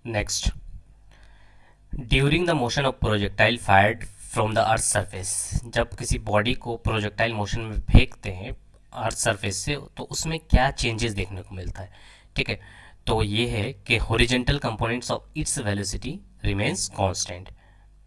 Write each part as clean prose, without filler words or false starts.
Next, during the motion of projectile fired from the earth surface, जब किसी body को projectile motion में फेंकते हैं अर्थ सरफेस से तो उसमें क्या चेंजेस देखने को मिलता है। ठीक है, तो ये है कि horizontal components of its velocity remains constant.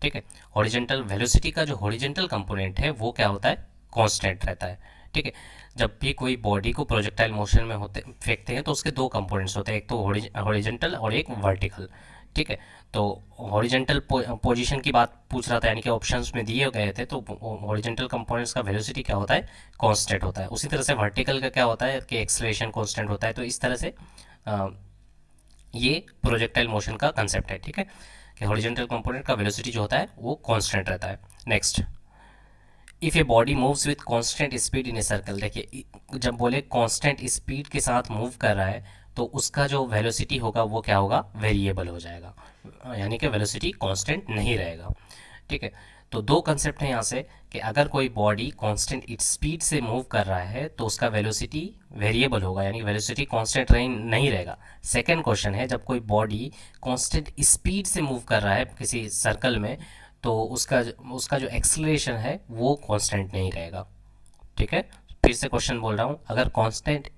ठीक है, हॉरिजेंटल वेलोसिटी का जो हॉरिजेंटल कंपोनेंट है वो क्या होता है, कांस्टेंट रहता है। ठीक है, जब भी कोई बॉडी को प्रोजेक्टाइल मोशन में होते फेंकते हैं तो उसके दो कंपोनेंट्स होते हैं, एक तो हॉरिजेंटल और एक वर्टिकल। ठीक है, तो हॉरिजेंटल पोजीशन की बात पूछ रहा था, यानी कि ऑप्शंस में दिए गए थे, तो हॉरिजेंटल कंपोनेंट्स का वेलोसिटी क्या होता है, कांस्टेंट होता है। उसी तरह से वर्टिकल का क्या होता है कि एक्सेलरेशन कांस्टेंट होता है। तो इस तरह से अ, ये प्रोजेक्टाइल मोशन का कंसेप्ट है। ठीक है, कि हॉरिजेंटल कंपोनेंट का वेलोसिटी जो होता है वो कांस्टेंट रहता है। Next, if a body moves with constant speed in a circle, देखिए जब बोले कांस्टेंट स्पीड के साथ मूव कर रहा है तो उसका जो वेलोसिटी होगा वो क्या होगा, वेरिएबल हो जाएगा, यानी कि वेलोसिटी कांस्टेंट नहीं रहेगा। ठीक है, तो दो कंसेप्ट हैं यहाँ से कि अगर कोई बॉडी कांस्टेंट स्पीड से मूव कर रहा है तो उसका वेलोसिटी वेरिएबल होगा, यानी वेलोसिटी कांस्टेंट नहीं रहेगा। सेकंड क्वेश्चन है, जब कोई बॉडी कांस्टेंट स्पीड से मूव कर रहा है किसी सर्कल में तो उसका जो एक्सेलरेशन है वो कांस्टेंट नहीं रहेगा। ठीक है, फिर से क्वेश्चन बोल रहा हूँ, अगर कांस्टेंट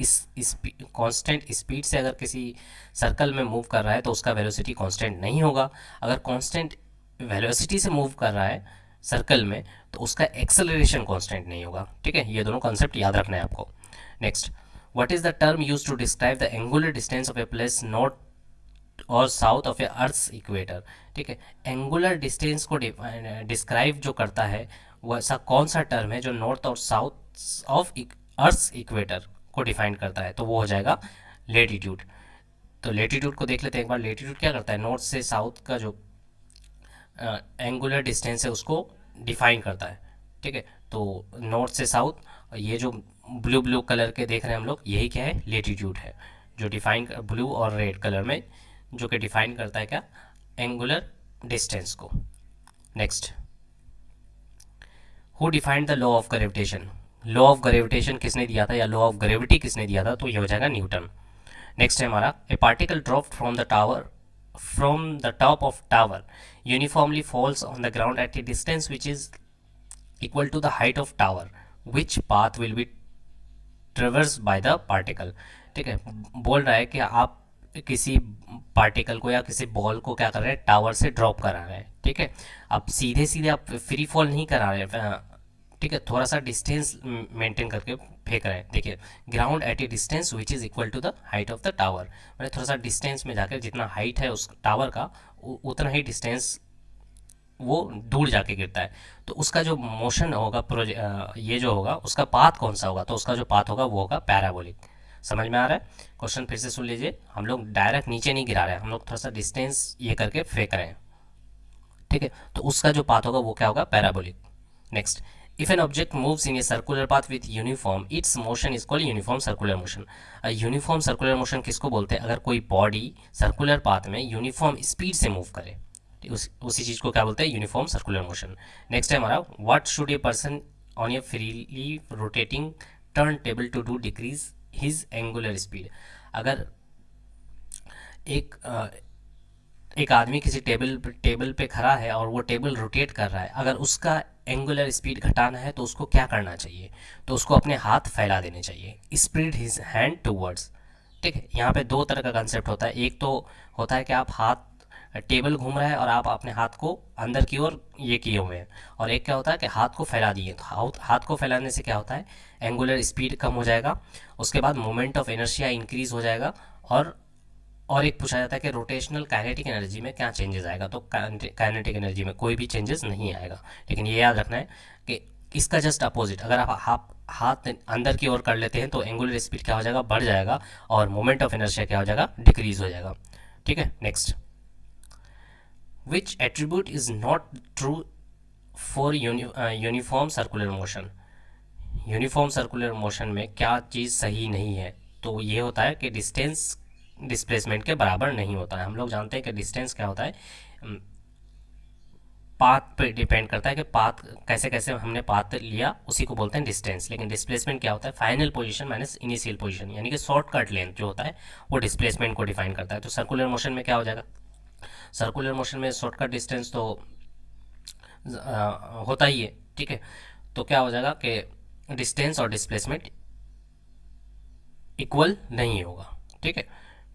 स्पीड से अगर किसी सर्कल में मूव कर रहा है तो उसका वेलोसिटी कांस्टेंट नहीं होगा। अगर कांस्टेंट वेलोसिटी से मूव कर रहा है सर्कल में तो उसका एक्सेलरेशन कांस्टेंट नहीं होगा। ठीक है, ये दोनों कॉन्सेप्ट याद रखना है आपको। Next, what is the term use to describe the angular distance of a place north और south of a earth equator. ठीक है, एंगुलर डिस्टेंस को डिस्क्राइब जो करता है वो ऐसा कौन सा टर्म है जो नॉर्थ और साउथ ऑफ अर्थ इक्वेटर को डिफाइन करता है, तो वो हो जाएगा लेटीट्यूड। तो लेटीट्यूड को देख लेते हैं एक बार। लेटीट्यूड क्या करता है, नॉर्थ से साउथ का जो एंगुलर डिस्टेंस है उसको डिफाइन करता है। ठीक है, तो नॉर्थ से साउथ ये जो ब्लू ब्लू कलर के देख रहे हैं हम लोग, यही क्या है, लेटीट्यूड है, जो डिफाइन ब्लू और रेड कलर में जो कि डिफाइन करता है क्या, एंगुलर डिस्टेंस को। Next, who defined the law of gravitation, law of gravitation किसने दिया था या लॉ ऑफ ग्रेविटी किसने दिया था, तो ये हो जाएगा न्यूटन। नेक्स्ट है हमारा, a particle drop from the top of tower uniformly falls on the ground at a distance which is equal to the height of tower, which path will be traverse by the particle. ठीक है, बोल रहा है कि आप किसी particle को या किसी बॉल को क्या कर रहे हैं, टावर से ड्रॉप करा रहे हैं। ठीक है, अब सीधे सीधे आप फ्री फॉल नहीं करा रहे हैं। ठीक है, थोड़ा सा डिस्टेंस मेंटेन करके फेंक रहे हैं। देखिए, ground at a distance which is equal to the height of the tower, मैंने थोड़ा सा डिस्टेंस में जाकर जितना हाइट है उस टावर का उतना ही डिस्टेंस वो दूर जाके गिरता है। तो उसका जो मोशन होगा ये जो होगा उसका पाथ कौन सा होगा, तो उसका जो पाथ होगा वो होगा पैराबोलिक। समझ में आ रहा है, क्वेश्चन फिर से सुन लीजिए। हम लोग डायरेक्ट नीचे नहीं गिरा रहे हैं, हम लोग थोड़ा सा डिस्टेंस ये करके फेंक रहे हैं। ठीक है, तो उसका जो पाथ होगा वो क्या होगा, parabolic. Next, if an object moves in a circular path with uniform it's motion is called uniform circular motion. Uniform circular motion किसको बोलते हैं, अगर कोई बॉडी सर्कुलर पाथ में यूनिफॉर्म स्पीड से मूव करे उसी चीज़ को क्या बोलते हैं, यूनिफॉर्म सर्कुलर मोशन। नेक्स्ट है हमारा, what should a person on a freely rotating turn table to do decrease his angular speed. अगर एक एक आदमी किसी टेबल पे खड़ा है और वो टेबल रोटेट कर रहा है, अगर उसका एंगुलर स्पीड घटाना है तो उसको क्या करना चाहिए, तो उसको अपने हाथ फैला देने चाहिए, स्प्रेड हिज हैंड टूवर्ड्स। ठीक है, यहाँ पे दो तरह का कंसेप्ट होता है। एक तो होता है कि आप हाथ, टेबल घूम रहा है और आप अपने हाथ को अंदर की ओर ये किए हुए हैं, और एक क्या होता है कि हाथ को फैला दिए। तो हाथ को फैलाने से क्या होता है, एंगुलर स्पीड कम हो जाएगा, उसके बाद मोमेंट ऑफ इनर्शिया इंक्रीज हो जाएगा, और एक पूछा जाता है कि रोटेशनल काइनेटिक एनर्जी में क्या चेंजेस आएगा, तो काइनेटिक एनर्जी में कोई भी चेंजेस नहीं आएगा। लेकिन ये याद रखना है कि इसका जस्ट अपोजिट, अगर आप हाथ अंदर की ओर कर लेते हैं तो एंगुलर स्पीड क्या हो जाएगा, बढ़ जाएगा, और मोमेंट ऑफ इनर्शिया क्या हो जाएगा, डिक्रीज हो जाएगा। ठीक है, next, which attribute is not true for uniform circular motion. Uniform circular motion में क्या चीज़ सही नहीं है, तो ये होता है कि डिस्टेंस डिस्प्लेसमेंट के बराबर नहीं होता है। हम लोग जानते हैं कि डिस्टेंस क्या होता है, पाथ पे डिपेंड करता है कि पाथ कैसे कैसे हमने पाथ लिया उसी को बोलते हैं डिस्टेंस। लेकिन डिस्प्लेसमेंट क्या होता है, final position minus initial position, यानी कि शॉर्टकट लेंथ जो होता है वो डिस्प्लेसमेंट को डिफाइन करता है। तो सर्कुलर मोशन में क्या हो जाएगा, सर्कुलर मोशन में शॉर्टकट डिस्टेंस तो होता ही है, ठीक है। तो क्या हो जाएगा कि डिस्टेंस और डिस्प्लेसमेंट इक्वल नहीं होगा, ठीक है।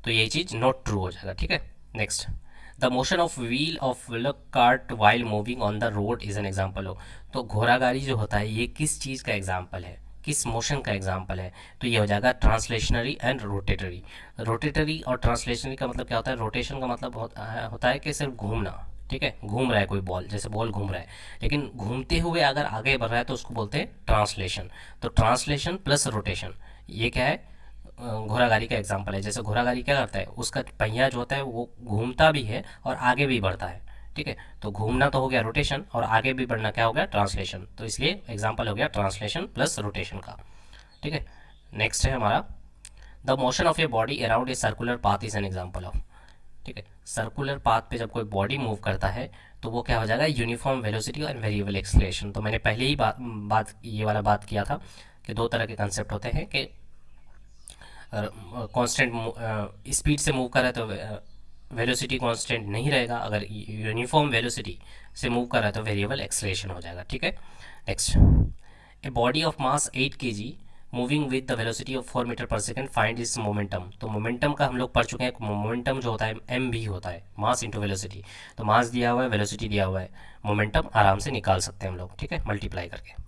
तो ये चीज़ नॉट ट्रू हो जाएगा, ठीक है। Next, the motion of wheel of cart while moving on the road is an example हो। तो घोड़ा गाड़ी जो होता है ये किस चीज़ का एग्जाम्पल है, किस मोशन का एग्जाम्पल है? तो ये हो जाएगा ट्रांसलेशनरी एंड रोटेटरी। रोटेटरी और ट्रांसलेशनरी का मतलब क्या होता है? रोटेशन का मतलब होता है कि सिर्फ घूमना, ठीक है। घूम रहा है कोई बॉल, जैसे बॉल घूम रहा है, लेकिन घूमते हुए अगर आगे बढ़ रहा है तो उसको बोलते हैं ट्रांसलेशन। तो ट्रांसलेशन प्लस रोटेशन, ये क्या है? घोड़ा गाड़ी का एग्जाम्पल है। जैसे घोड़ा गाड़ी क्या करता है, उसका पहिया जो होता है वो घूमता भी है और आगे भी बढ़ता है, ठीक है। तो घूमना तो हो गया रोटेशन, और आगे भी बढ़ना क्या हो गया? ट्रांसलेशन। तो इसलिए एग्जाम्पल हो गया ट्रांसलेशन प्लस रोटेशन का, ठीक है। नेक्स्ट है हमारा, the motion of a body around a circular path is an example of, ठीक है। सर्कुलर पाथ पे जब कोई बॉडी मूव करता है तो वो क्या हो जाएगा? यूनिफॉर्म वेलोसिटी और वेरिएबल एक्सलेशन। तो मैंने पहले ही बात ये वाला बात किया था कि दो तरह के कंसेप्ट होते हैं कि कांस्टेंट स्पीड से मूव कर रहा है तो वेलोसिटी कांस्टेंट नहीं रहेगा, अगर यूनिफॉर्म वेलोसिटी से मूव कर रहा है तो वेरिएबल एक्सलेशन हो जाएगा, ठीक है। Next, a body of mass 8 kg moving with the velocity of 4 metre per second find is momentum. तो मोमेंटम का हम लोग पढ़ चुके हैं, मोमेंटम जो होता है एम भी होता है, मास इंटू वेलोसिटी। तो मास दिया हुआ है, वेलोसिटी दिया हुआ है, मोमेंटम आराम से निकाल सकते हैं हम लोग, ठीक है, मल्टीप्लाई करके।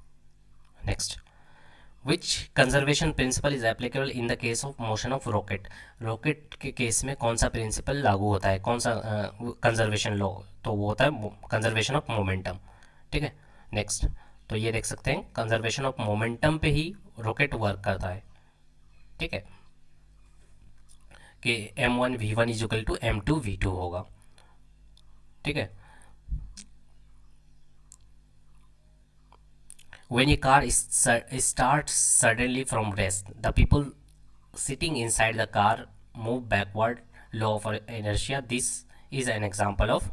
Next, which conservation principle is applicable in the case of motion of rocket. Rocket के केस में कौन सा प्रिंसिपल लागू होता है, कौन सा कंजर्वेशन लॉ? तो वो होता है कंजर्वेशन ऑफ मोमेंटम, ठीक है। नेक्स्ट, तो ये देख सकते हैं कंजर्वेशन ऑफ मोमेंटम पे ही रॉकेट वर्क करता है, ठीक है, कि m1v1 is equal to m2v2 होगा, ठीक है। When a car starts suddenly from rest, the people sitting inside the car move backward, law of inertia. This is an example of,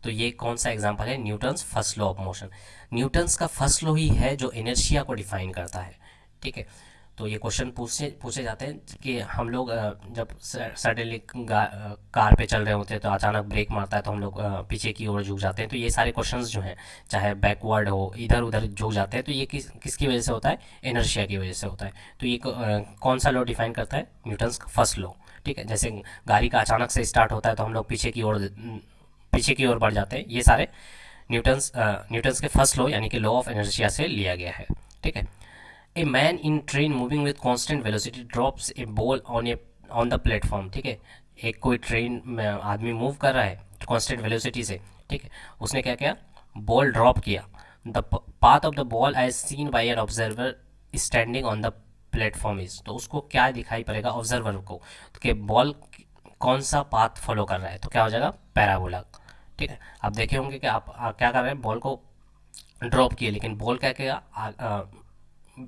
तो ये कौन सा एग्जाम्पल है? Newton's first law of motion. Newton's का first law ही है जो inertia को define करता है, ठीक है। तो ये क्वेश्चन पूछे पूछे जाते हैं कि हम लोग जब सडनली कार पे चल रहे होते हैं तो अचानक ब्रेक मारता है तो हम लोग पीछे की ओर झुक जाते हैं। तो ये सारे क्वेश्चंस जो हैं, चाहे बैकवर्ड हो, इधर उधर झुक जाते हैं, तो ये किसकी वजह से होता है? इनर्शिया की वजह से होता है। तो ये कौन सा लॉ डिफाइन करता है? न्यूटन्स का फर्स्ट लॉ, ठीक है। जैसे गाड़ी का अचानक से स्टार्ट होता है तो हम लोग पीछे की ओर बढ़ जाते हैं। ये सारे न्यूटन्स के फर्स्ट लॉ यानी कि लॉ ऑफ इनर्शिया से लिया गया है, ठीक है। A man in train moving with constant velocity drops A ball on the platform, ठीक है। एक कोई ट्रेन में आदमी मूव कर रहा है कांस्टेंट वेलोसिटी से, ठीक है। उसने क्या किया? बॉल ड्रॉप किया। The path of the ball as seen by an observer standing on the platform is, तो उसको क्या दिखाई पड़ेगा ऑब्जर्वर को कि बॉल कौन सा पाथ फॉलो कर रहा है? तो क्या हो जाएगा? पैराबोला, ठीक है। आप देखे होंगे कि आप क्या कर रहे हैं, बॉल को ड्रॉप किए लेकिन बॉल क्या किया?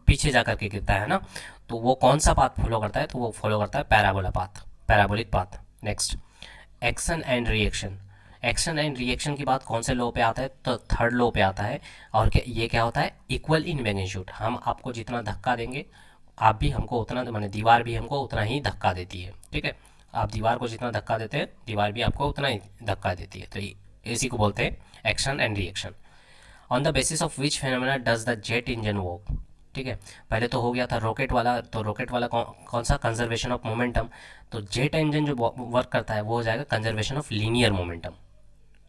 पीछे जा करके गिरता है ना। तो वो कौन सा पाथ फॉलो करता है? तो वो फॉलो करता है parabola path, parabolic path. Next, action and reaction. Action and reaction की बात कौन से लॉ पे आता है? तो थर्ड लॉ पे आता है। और ये क्या होता है? Equal in magnitude. हम आपको जितना धक्का देंगे आप भी हमको उतना, माने दीवार भी हमको उतना ही धक्का देती है, ठीक है। आप दीवार को जितना धक्का देते हैं दीवार भी आपको उतना ही धक्का देती है। तो इसी को बोलते हैं action and reaction. On the basis of which phenomena does the jet engine work, ठीक है। पहले तो हो गया था रॉकेट वाला, तो रॉकेट वाला कौन सा? Conservation of momentum. तो जेट इंजन जो वर्क करता है वो हो जाएगा कंजर्वेशन ऑफ लीनियर मोमेंटम,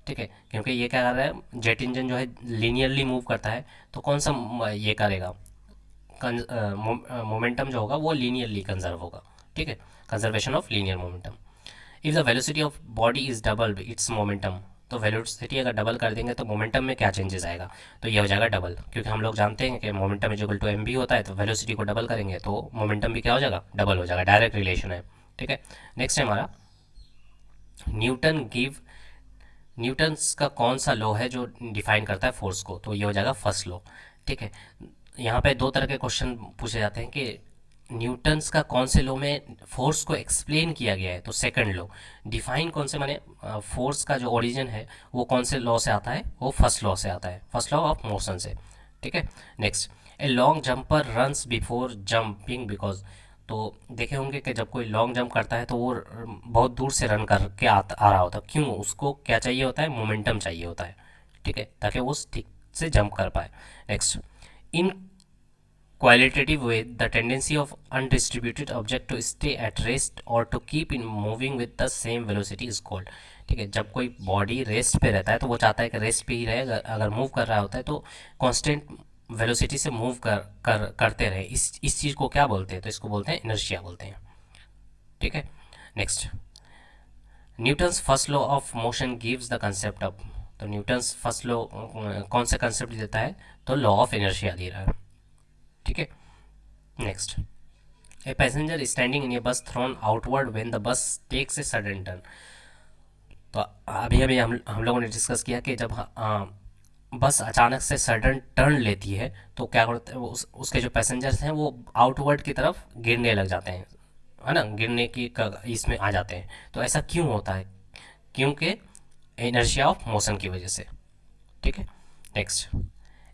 ठीक है। क्योंकि ये क्या कर रहा है? जेट इंजन जो है लीनियरली मूव करता है, तो कौन सा ये करेगा? मोमेंटम जो होगा वो लीनियरली कंजर्व होगा, ठीक है। Conservation of linear momentum. If the velocity of body is double it's momentum, तो वेलोसिटी अगर डबल कर देंगे तो मोमेंटम में क्या चेंजेस आएगा? तो ये हो जाएगा डबल, क्योंकि हम लोग जानते हैं कि momentum is equal to m भी होता है। तो वेलोसिटी को डबल करेंगे तो मोमेंटम भी क्या हो जाएगा? डबल हो जाएगा, डायरेक्ट रिलेशन है, ठीक है। नेक्स्ट है हमारा, न्यूटन्स का कौन सा लॉ है जो डिफाइन करता है फोर्स को? तो ये हो जाएगा फर्स्ट लॉ, ठीक है। यहाँ पे दो तरह के क्वेश्चन पूछे जाते हैं कि न्यूटन्स का कौन से लॉ में फोर्स को एक्सप्लेन किया गया है? तो सेकंड लॉ। डिफाइन कौन से, माने फोर्स का जो ओरिजिन है वो कौन से लॉ से आता है? वो फर्स्ट लॉ से आता है, फर्स्ट लॉ ऑफ मोशन से, ठीक है। Next, a long jumper runs before jumping because, तो देखे होंगे कि जब कोई लॉन्ग जंप करता है तो वो बहुत दूर से रन करके आ रहा होता है। क्यों? उसको क्या चाहिए होता है? मोमेंटम चाहिए होता है, ठीक है, ताकि वो ठीक से जंप कर पाए। Next, in qualitative way the tendency of undistributed object to stay at rest or to keep in moving with the same velocity is called। ठीक है, जब कोई बॉडी रेस्ट पे रहता है तो वो चाहता है कि रेस्ट पे ही रहे, अगर मूव कर रहा होता है तो कांस्टेंट वेलोसिटी से मूव करते रहे। इस चीज़ को क्या बोलते हैं? तो इसको बोलते हैं इनर्शिया बोलते हैं, ठीक है। Next, Newton's first law of motion gives the concept of. तो न्यूटन्स फर्स्ट लॉ कौन सा कंसेप्ट देता है? तो लॉ ऑफ इनर्शिया दे रहा है, ठीक है। Next, a passenger standing in a bus thrown outward when the bus takes a sudden turn. तो अभी अभी हम लोगों ने डिस्कस किया कि जब बस अचानक से सडन टर्न लेती है तो क्या करते हैं, उसके जो पैसेंजर्स हैं वो आउटवर्ड की तरफ गिरने लग जाते हैं, है ना, गिरने की इसमें आ जाते हैं। तो ऐसा क्यों होता है? क्योंकि इनर्शिया ऑफ मोशन की वजह से, ठीक है। Next,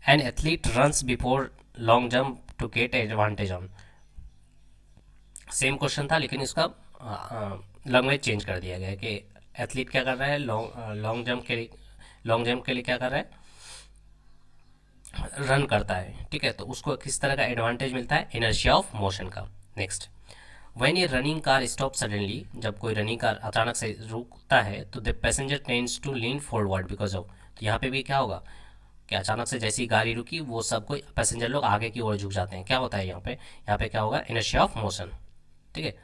an athlete runs before long jump to get advantage on. Same question था लेकिन इसका लैंग्वेज चेंज कर दिया गया है कि एथलीट क्या कर रहा है, लॉन्ग जंप के लिए क्या कर रहा है? रन करता है, ठीक है। तो उसको किस तरह का एडवांटेज मिलता है? इनर्शिया ऑफ मोशन का। नेक्स्ट, व्हेन ये रनिंग कार स्टॉप सडनली, जब कोई रनिंग कार अचानक से रुकता है तो the passenger tends to lean forward because of. तो यहाँ पे भी क्या होगा कि अचानक से जैसी गाड़ी रुकी वो सब कोई पैसेंजर लोग आगे की ओर झुक जाते हैं। क्या होता है यहाँ पे? यहाँ पे क्या होगा? इनर्शिया ऑफ मोशन, ठीक है।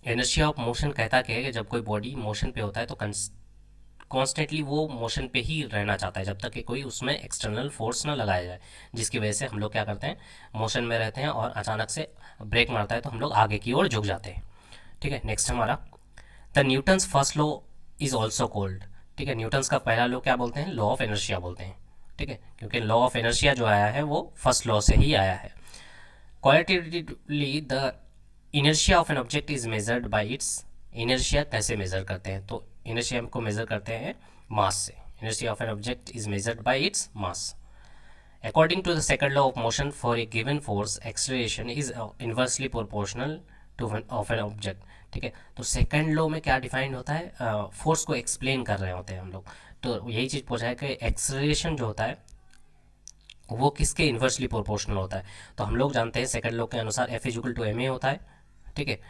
इनर्शिया ऑफ मोशन कहता क्या है कि जब कोई बॉडी मोशन पे होता है तो कॉन्स्टेंटली वो मोशन पे ही रहना चाहता है जब तक कि कोई उसमें एक्सटर्नल फोर्स ना लगाया जाए, जिसकी वजह से हम लोग क्या करते हैं? मोशन में रहते हैं और अचानक से ब्रेक मारता है तो हम लोग आगे की ओर झुक जाते हैं, ठीक है। नेक्स्ट हमारा, the Newton's first law is also cold. ठीक है, न्यूटन्स का पहला लॉ क्या बोलते हैं? लॉ ऑफ इनर्शिया बोलते हैं, ठीक है, क्योंकि लॉ ऑफ इनर्शिया जो आया है वो फर्स्ट लॉ से ही आया है। Qualitatively the inertia of an object is measured by it's. Inertia कैसे मेजर करते हैं? तो इनर्शिया को मेजर करते हैं मास से। Inertia of an object is measured by its mass. According to the second law of motion, for a given force, acceleration is inversely proportional to of an object। ठीक है, तो सेकंड लॉ में क्या defined होता है? Force को explain कर रहे होते हैं हम लोग। तो यही चीज़ पूछा है कि एक्सेलरेशन जो होता है वो किसके इन्वर्सली प्रोपोर्शनल होता है? तो हम लोग जानते हैं सेकंड लॉ के अनुसार F is equal to M A होता है, ठीक है,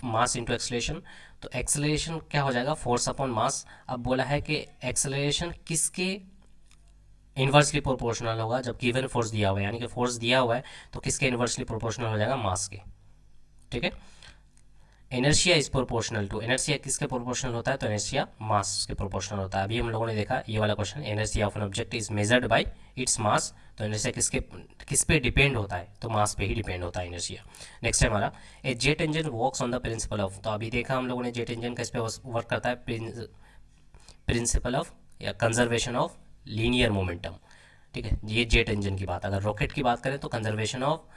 मास इंटू एक्सेलरेशन। तो एक्सेलरेशन क्या हो जाएगा? Force upon mass. अब बोला है कि एक्सेलरेशन किसके इन्वर्सली प्रोपोर्शनल होगा? जब गिवन फोर्स दिया हुआ है, यानी कि फोर्स दिया हुआ है तो किसके इन्वर्सली प्रोपोर्शनल हो जाएगा? मास के, ठीक है। Inertia is proportional to, inertia किसके प्रोपोर्शनल होता है? तो इनर्शिया मास के प्रोपोर्शनल होता है। अभी हम लोगों ने देखा ये वाला question, inertia of an object is measured by its mass. तो इनर्शिया किस पे डिपेंड होता है? तो मास पे ही डिपेंड होता है इनर्शिया। नेक्स्ट है हमारा, a jet engine works on the principle of. तो अभी देखा हम लोगों ने जेट इंजन किस पे वर्क करता है? प्रिंसिपल ऑफ या कंजर्वेशन ऑफ लीनियर मोमेंटम, ठीक है। ये जेट इंजन की बात। अगर रॉकेट की बात करें तो कंजर्वेशन ऑफ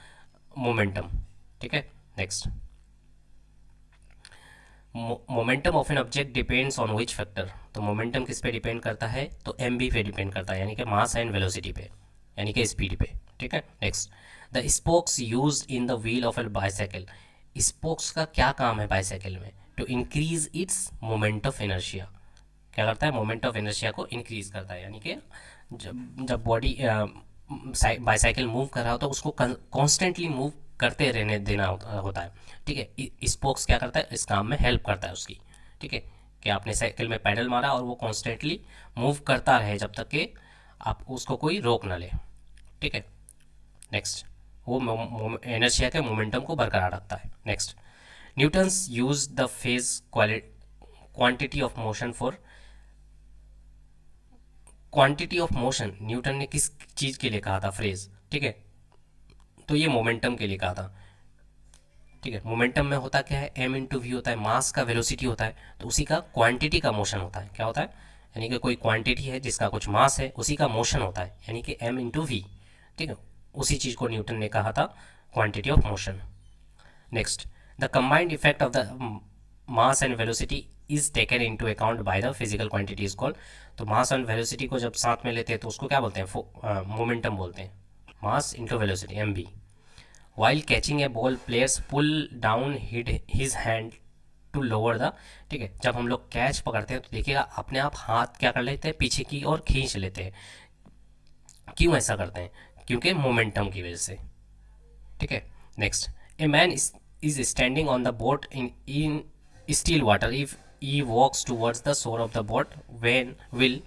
मोमेंटम, ठीक है। Next, momentum of an object depends on which factor. तो मोमेंटम किस पे डिपेंड करता है? तो एम बी पे डिपेंड करता है, यानी कि मास एंड वेलोसिटी पे, यानी कि स्पीड पे, ठीक है। Next, the spokes use in the wheel of a bicycle. Spokes का क्या काम है बाइसाइकिल में? To increase its moment of inertia. क्या करता है? मोमेंट ऑफ इनर्शिया को इंक्रीज करता है, यानी कि जब बॉडी बाइसाइकिल मूव कर रहा होता है उसको कॉन्स्टेंटली मूव करते रहने देना होता है, ठीक है। स्पोक्स क्या करता है? इस काम में हेल्प करता है उसकी, ठीक है, कि आपने साइकिल में पैडल मारा और वो कॉन्स्टेंटली मूव करता रहे जब तक कि आप उसको कोई रोक ना ले, ठीक है। नेक्स्ट, वो इनर्शिया के मोमेंटम को बरकरार रखता है। Next, Newton's use the phase quantity of motion for. Quantity of motion Newton ने किस चीज़ के लिए कहा था? फ्रेज, ठीक है, तो ये मोमेंटम के लिए कहा था, ठीक है। मोमेंटम में होता क्या है? एम इंटू वी होता है, मास का वेलोसिटी होता है, तो उसी का क्वांटिटी का मोशन होता है। क्या होता है? यानी कि कोई क्वांटिटी है जिसका कुछ मास है, उसी का मोशन होता है, यानी कि एम इंटू वी, ठीक है। उसी चीज़ को न्यूटन ने कहा था quantity of motion. Next, the combined effect of the mass and velocity is taken into account by the physical quantity is called. तो मास एंड वेलोसिटी को जब साथ में लेते हैं तो उसको क्या बोलते हैं? मोमेंटम बोलते हैं, mass into velocity M V. While catching a ball players pull down his hand to lower the, ठीक है, जब हम लोग कैच पकड़ते हैं तो देखिएगा अपने आप हाथ क्या कर लेते हैं, पीछे की ओर खींच लेते हैं। क्यों ऐसा करते हैं? क्योंकि मोमेंटम की वजह से, ठीक है। Next, a man is standing on the boat in still water if he walks towards the shore of the boat when will,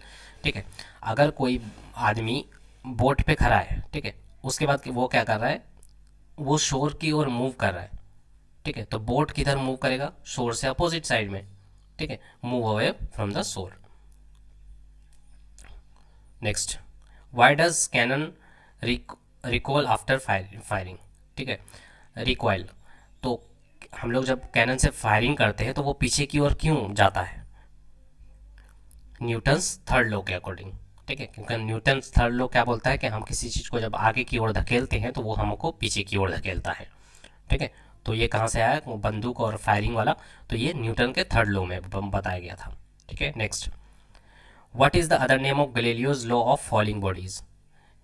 ठीक है, अगर कोई आदमी बोट पे खड़ा है, ठीक है, उसके बाद वो क्या कर रहा है, वो शोर की ओर मूव कर रहा है, ठीक है, तो बोट किधर मूव करेगा, शोर से अपोजिट साइड में, ठीक है, move away from the shore. Next, why does cannon recoil after firing, ठीक है, रिकॉइल, तो हम लोग जब कैनन से फायरिंग करते हैं तो वो पीछे की ओर क्यों जाता है? न्यूटन्स थर्ड लॉ के अकॉर्डिंग, ठीक है, क्योंकि न्यूटन्स थर्ड लॉ क्या बोलता है कि हम किसी चीज़ को जब आगे की ओर धकेलते हैं तो वो हमको पीछे की ओर धकेलता है, ठीक है। तो ये कहाँ से आया, वो बंदूक और फायरिंग वाला, तो ये न्यूटन के थर्ड लॉ में बताया गया था, ठीक है। Next, what is the other name of Galileo's law of falling bodies?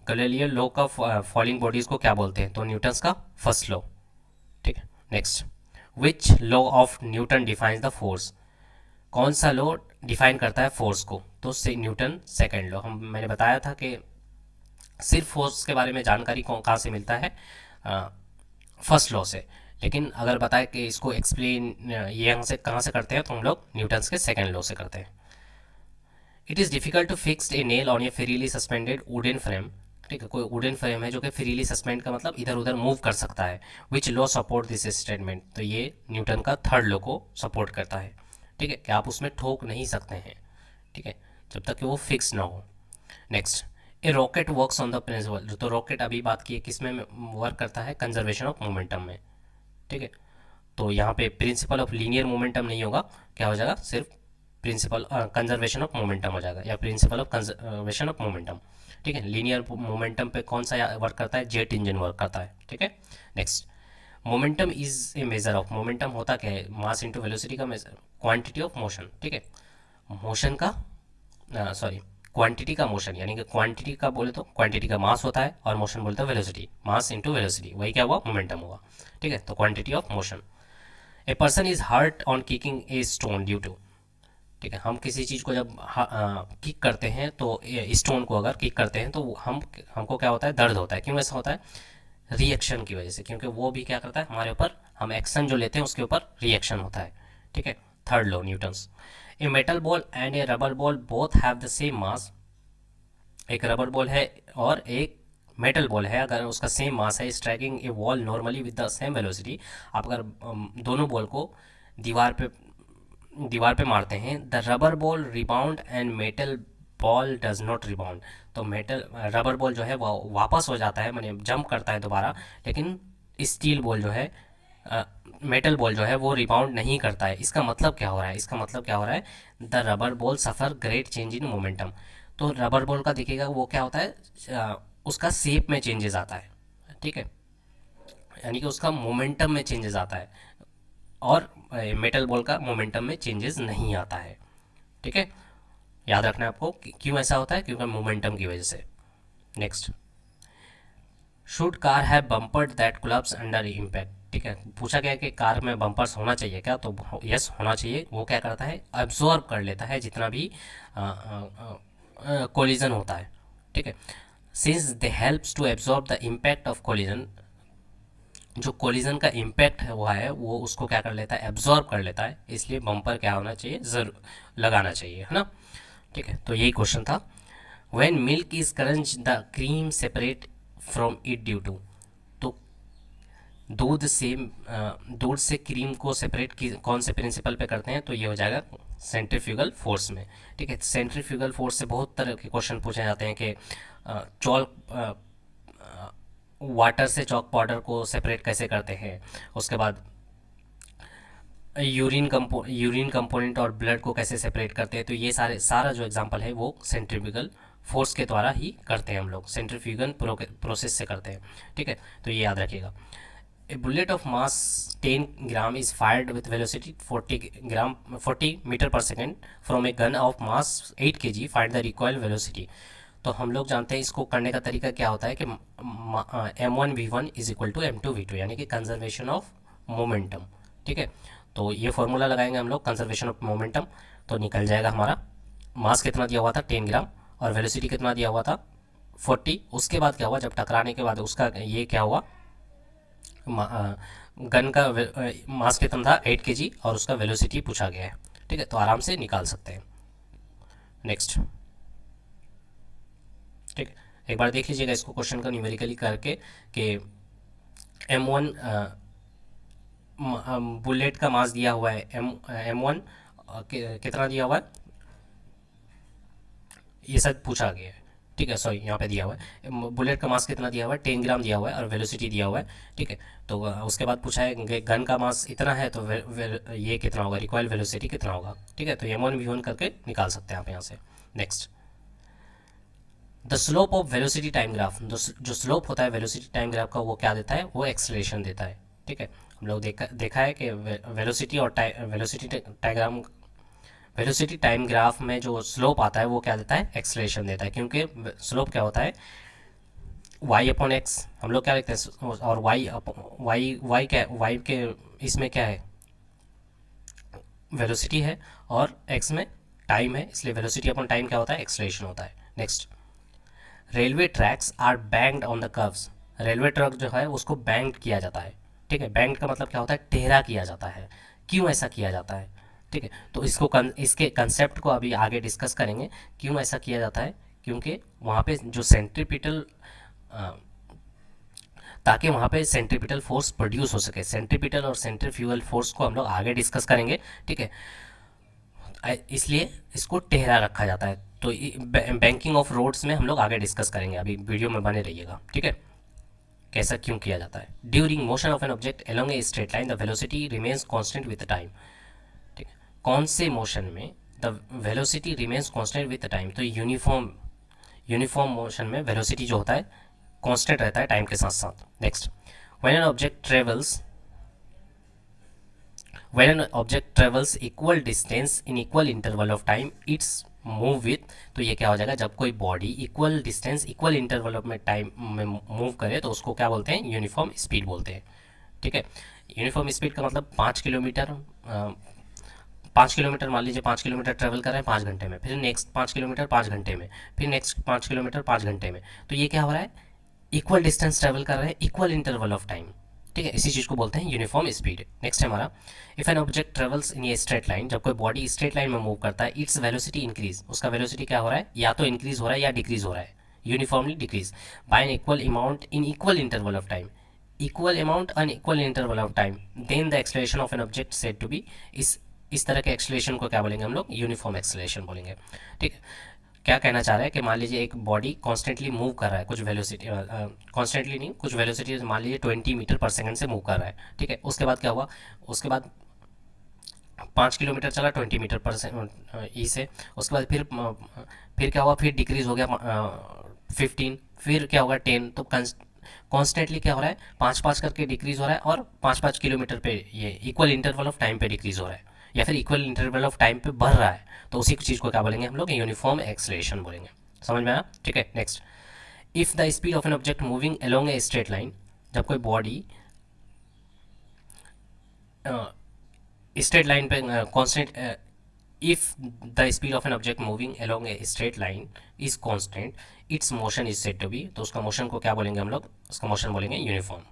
Galileo law का फॉलिंग बॉडीज को क्या बोलते हैं? तो न्यूटन्स का फर्स्ट लॉ, ठीक है। Next, which law of Newton defines the force? कौन सा लॉ डिफाइन करता है फोर्स को? तो से न्यूटन सेकेंड लॉ। हम मैंने बताया था कि सिर्फ फोर्स के बारे में जानकारी कहाँ से मिलता है, फर्स्ट लॉ से, लेकिन अगर बताए कि इसको एक्सप्लेन ये यहाँ से कहाँ से करते हैं तो हम लोग न्यूटन्स के सेकेंड लॉ से करते हैं। It is difficult to fix a nail on a freely suspended wooden frame, ठीक है, कोई वुडन फ्रेम है जो कि फ्रीली सस्पेंड का मतलब इधर उधर मूव कर सकता है। Which law support this statement? तो ये न्यूटन का थर्ड लॉ को सपोर्ट करता है, ठीक है, कि आप उसमें ठोक नहीं सकते हैं, ठीक है, जब तक कि वो फिक्स ना हो। Next, a rocket works on the principle, तो रॉकेट अभी बात की है किस में वर्क करता है, कंजर्वेशन ऑफ मोमेंटम में, ठीक है। तो यहाँ पे प्रिंसिपल ऑफ लीनियर मोमेंटम नहीं होगा, क्या हो जाएगा, सिर्फ प्रिंसिपल कंजर्वेशन ऑफ मोमेंटम हो जाएगा, या principle of conservation of momentum, ठीक है। लीनियर मोमेंटम पे कौन सा वर्क करता है, जेट इंजन वर्क करता है, ठीक है। Next, momentum is a measure of, momentum होता क्या है, मास इंटू वेलोसिटी का मेजर, क्वांटिटी ऑफ मोशन, ठीक है, मोशन का, सॉरी, क्वांटिटी का मोशन, यानी कि क्वांटिटी का बोले तो क्वांटिटी का मास होता है और मोशन बोलते हैं वेलोसिटी, मास इंटू वेलोसिटी, वही क्या हुआ, मोमेंटम हुआ, ठीक है। तो quantity of motion. A person is hurt on kicking a stone due to, ठीक है, हम किसी चीज़ को जब किक करते हैं तो स्टोन को अगर किक करते हैं तो हमको क्या होता है, दर्द होता है। क्यों ऐसा होता है? रिएक्शन की वजह से, क्योंकि वो भी क्या करता है हमारे ऊपर, हम एक्शन जो लेते हैं उसके ऊपर रिएक्शन होता है, ठीक है। Third law Newton's. A metal ball and A rubber ball both have the same mass, एक रबर बॉल है और एक मेटल बॉल है, अगर उसका सेम मास है, striking A wall normally with the same velocity, आप अगर दोनों बॉल को दीवार पे दीवार पे मारते हैं, the rubber ball rebound and metal ball does not rebound, तो मेटल रबर बॉल जो है वो वापस हो जाता है, मैंने जंप करता है दोबारा, लेकिन स्टील बॉल जो है, मेटल बॉल जो है वो रिबाउंड नहीं करता है। इसका मतलब क्या हो रहा है, इसका मतलब क्या हो रहा है, the rubber ball suffer great change in momentum, तो रबर बॉल का देखिएगा वो क्या होता है, उसका शेप में चेंजेस आता है, ठीक है, यानी कि उसका मोमेंटम में चेंजेस आता है, और मेटल बॉल का मोमेंटम में चेंजेस नहीं आता है, ठीक है। याद रखना है आपको क्यों ऐसा होता है, क्योंकि मोमेंटम की वजह से। Next, should car have bumpers that collapse under impact, ठीक है, पूछा गया कि कार में बम्पर्स होना चाहिए क्या, तो यस होना चाहिए। वो क्या करता है, एब्जॉर्ब कर लेता है जितना भी कोलिजन होता है, ठीक है, since they helps to absorb the impact of collision, जो कोलिजन का इम्पैक्ट हुआ है वो उसको क्या कर लेता है, एब्जॉर्ब कर लेता है, इसलिए बम्पर क्या होना चाहिए, जरूर लगाना चाहिए, है ना, ठीक है। तो यही क्वेश्चन था। When milk is churned the cream separate from it due to, तो दूध से क्रीम को सेपरेट कौन से प्रिंसिपल पे करते हैं, तो ये हो जाएगा सेंट्रीफ्यूगल फोर्स में, ठीक है। सेंट्रीफ्यूगल फोर्स से बहुत तरह के क्वेश्चन पूछे जाते हैं कि चॉक वाटर से चॉक पाउडर को सेपरेट कैसे करते हैं, उसके बाद यूरिन कंपोनेंट और ब्लड को कैसे सेपरेट करते हैं, तो ये सारा जो एग्जांपल है वो सेंट्रीफ्यूगल फोर्स के द्वारा ही करते हैं, हम लोग सेंट्रीफ्यूगल प्रोसेस से करते हैं, ठीक है। तो ये याद रखिएगा। A bullet of mass 10 gram is fired with velocity 40 metre per second from a gun of mass 8 kg, find the recoil velocity, तो हम लोग जानते हैं इसको करने का तरीका क्या होता है कि m1v1 is equal to m2v2, यानी कि कंजर्वेशन ऑफ मोमेंटम। ठीक है, तो ये फॉर्मूला लगाएंगे हम लोग कंजर्वेशन ऑफ मोमेंटम, तो निकल जाएगा हमारा मास कितना दिया हुआ था 10 ग्राम, और वेलोसिटी कितना दिया हुआ था 40। उसके बाद क्या हुआ, जब टकराने के बाद उसका ये क्या हुआ, गन का मास कितना था 8 kg, और उसका वेलोसिटी पूछा गया है। ठीक है, तो आराम से निकाल सकते हैं। नेक्स्ट, ठीक है, एक बार देख लीजिएगा इसको क्वेश्चन का न्यूमेरिकली करके कि M1 बुलेट का मास दिया हुआ है, M1 कितना दिया हुआ है, ये सब पूछा गया है। ठीक है, सॉरी यहाँ पे दिया हुआ है बुलेट का मास कितना दिया हुआ है 10 ग्राम दिया हुआ है, और वेलोसिटी दिया हुआ है। ठीक है, तो उसके बाद पूछा है कि गन का मास इतना है, तो ये कितना होगा, रिक्वायर्ड वेलोसिटी कितना होगा। ठीक है, तो m1v1 करके निकाल सकते हैं आप यहाँ से। Next, the slope of velocity time graph, जो स्लोप होता है वेलोसिटी टाइम ग्राफ का, वो क्या देता है, वो एक्सलेशन देता है। ठीक है, हम लोग देखा है कि वेलोसिटी और वेलोसिटी टाइम ग्राफ में जो स्लोप आता है वो क्या देता है, एक्सलेशन देता है, क्योंकि स्लोप क्या होता है y अपॉन एक्स, हम लोग क्या लिखते हैं, और y क्या, y के इसमें क्या है, वेलोसिटी है, और x में टाइम है, इसलिए वेलोसिटी अपॉन टाइम क्या होता है, एक्सलेशन होता है। Next, railway tracks are banked on the curves, railway track जो है उसको बैंक्ड किया जाता है। ठीक है, बैंक्ड का मतलब क्या होता है, टेढ़ा किया जाता है। क्यों ऐसा किया जाता है, ठीक है, तो इसके कंसेप्ट को अभी आगे डिस्कस करेंगे, क्यों ऐसा किया जाता है, क्योंकि वहाँ पे जो सेंट्रीपिटल, ताकि वहाँ पे सेंट्रीपिटल फोर्स प्रोड्यूस हो सके। सेंट्रीपिटल और सेंट्रीफ्यूगल फोर्स को हम लोग आगे डिस्कस करेंगे। ठीक है, इसलिए इसको टेढ़ा रखा जाता है। तो बैंकिंग ऑफ रोड्स में हम लोग आगे डिस्कस करेंगे, अभी वीडियो में बने रहिएगा। ठीक है, कैसा क्यों किया जाता है। During motion of an object along a straight line the velocity remains constant with time. ठीक है, कौन से मोशन में the velocity remains constant with time, तो यूनिफॉर्म मोशन में वेलोसिटी जो होता है कांस्टेंट रहता है टाइम के साथ साथ। Next, when an object travels when an object travels equal distance in equal interval of time its move with, तो ये क्या हो जाएगा, जब कोई body equal distance equal interval of में टाइम में मूव करे तो उसको क्या बोलते हैं, यूनिफॉर्म स्पीड बोलते हैं। ठीक है, यूनिफॉर्म स्पीड का मतलब 5 किलोमीटर, 5 किलोमीटर मान लीजिए 5 किलोमीटर ट्रेवल कर रहे हैं 5 घंटे में, फिर नेक्स्ट 5 किलोमीटर 5 घंटे में, फिर नेक्स्ट 5 किलोमीटर 5 घंटे में, तो ये क्या हो रहा है, इक्वल डिस्टेंस ट्रेवल कर रहे हैं इक्वल इंटरवल ऑफ टाइम। ठीक है, इसी चीज़ को बोलते हैं यूनिफॉर्म स्पीड। नेक्स्ट है हमारा, if an object travels in a straight line, जब कोई बॉडी स्ट्रेट लाइन में मूव करता है इट्स वेलोसिटी इंक्रीज, उसका वेलोसिटी क्या हो रहा है, या तो इंक्रीज हो रहा है या डिक्रीज हो रहा है, uniformly decrease by an equal amount in equal interval of time, equal amount in equal interval of time, then the acceleration of an object said to be, इस तरह के एक्सलेशन को क्या बोलेंगे हम लोग, यूनिफॉर्म एक्सलेशन बोलेंगे। ठीक है, क्या कहना चाह रहा है कि मान लीजिए एक बॉडी कॉन्स्टेंटली मूव कर रहा है कुछ वेलोसिटी, कॉन्स्टेंटली नहीं, कुछ वेलोसिटी मान लीजिए 20 मीटर पर सेकंड से मूव कर रहा है। ठीक है, उसके बाद क्या हुआ, उसके बाद 5 किलोमीटर चला 20 मीटर पर ई से, उसके बाद फिर क्या हुआ, फिर डिक्रीज हो गया 15, फिर क्या होगा 10, तो कॉन्स्टेंटली क्या हो रहा है, 5-5 करके डिक्रीज हो रहा है, और 5-5 किलोमीटर पे ये इक्वल इंटरवल ऑफ टाइम पे डिक्रीज हो रहा है, या फिर इक्वल इंटरवल ऑफ टाइम पे बढ़ रहा है, तो उसी चीज़ को क्या बोलेंगे हम लोग, यूनिफॉर्म एक्सलेशन बोलेंगे। समझ में आया। ठीक है, next, if the speed of an object moving along a straight line, जब कोई बॉडी स्ट्रेट लाइन पे constant, if the speed of an object moving along a straight line is constant its motion is said to be, तो उसका motion को क्या बोलेंगे हम लोग, उसका मोशन बोलेंगे यूनिफॉर्म।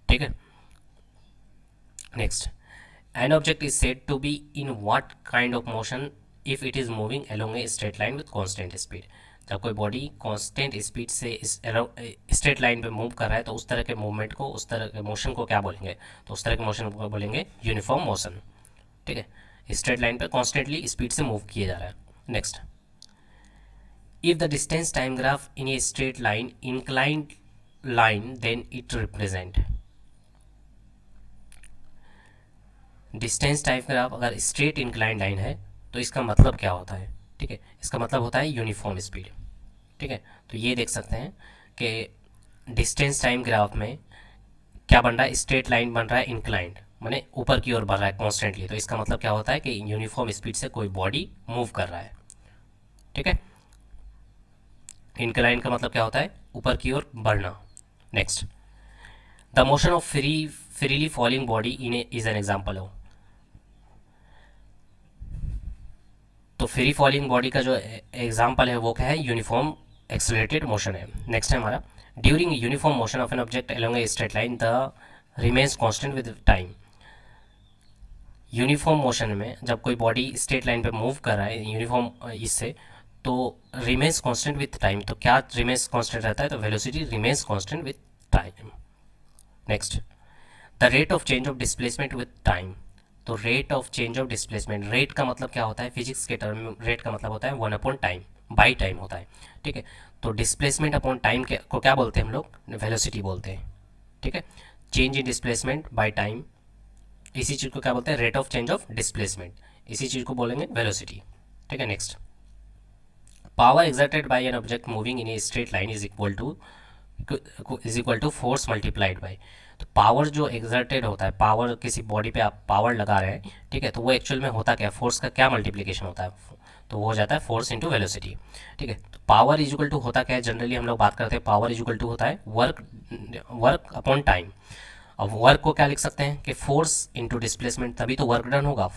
ठीक है, next, an object is said to be in what kind of motion if it is moving along a straight line with constant speed, जब कोई बॉडी कांस्टेंट स्पीड से स्ट्रेट लाइन पे मूव कर रहा है तो उस तरह के मूवमेंट को, उस तरह के मोशन को क्या बोलेंगे, तो उस तरह के मोशन को बोलेंगे यूनिफॉर्म मोशन। ठीक है, स्ट्रेट लाइन पे कॉन्स्टेंटली स्पीड से मूव किया जा रहा है। Next, if the distance time graph in a straight line inclined line then it represent, distance time graph अगर स्ट्रेट इंक्लाइंड लाइन है तो इसका मतलब क्या होता है। ठीक है, इसका मतलब होता है यूनिफॉर्म स्पीड। ठीक है, तो ये देख सकते हैं कि डिस्टेंस टाइम ग्राफ में क्या बन रहा है, स्ट्रेट लाइन बन रहा है इंक्लाइंड, माने ऊपर की ओर बढ़ रहा है कॉन्स्टेंटली, तो इसका मतलब क्या होता है कि यूनिफॉर्म स्पीड से कोई बॉडी मूव कर रहा है। ठीक है, इंक्लाइन का मतलब क्या होता है, ऊपर की ओर बढ़ना। Next, the motion of freely falling body in is an example हो। तो फ्री फॉलिंग बॉडी का जो एग्जाम्पल है वो क्या है, यूनिफॉर्म एक्सेलरेटेड मोशन है। नेक्स्ट है हमारा, during uniform motion of an object along a straight line the remains constant with time. Uniform motion में जब कोई बॉडी स्ट्रेट लाइन पे मूव कर रहा है यूनिफॉर्म इससे, तो रिमेन्स कांस्टेंट विद टाइम, तो क्या रिमेन्स कांस्टेंट रहता है, तो velocity remains constant with time. Next, the rate of change of displacement with time. तो rate of change of displacement, rate का मतलब क्या होता है, फिजिक्स के टर्म में रेट का मतलब होता है 1/टाइम, बाई टाइम होता है। ठीक है, तो डिस्प्लेसमेंट अपॉन टाइम के को क्या बोलते हैं हम लोग, वेलोसिटी बोलते हैं। ठीक है, change in displacement by time, इसी चीज़ को क्या बोलते हैं, rate of change of displacement, इसी चीज़ को बोलेंगे वेलोसिटी। ठीक है, next, power exerted by an object moving in a straight line is equal to force multiplied by. तो पावर जो एक्सर्टेड होता है, पावर किसी बॉडी पे आप पावर लगा रहे हैं, ठीक है, तो वो एक्चुअल में होता क्या है, फोर्स का क्या मल्टीप्लिकेशन होता है, तो वो हो जाता है फोर्स इंटू वेलोसिटी। ठीक है, तो पावर इज इक्वल टू होता क्या है, जनरली हम लोग बात करते हैं पावर इज इक्वल टू होता है वर्क अपॉन टाइम। अब वर्क को क्या लिख सकते हैं कि फोर्स इंटू डिस्प्लेसमेंट, तभी तो वर्क डन होगा,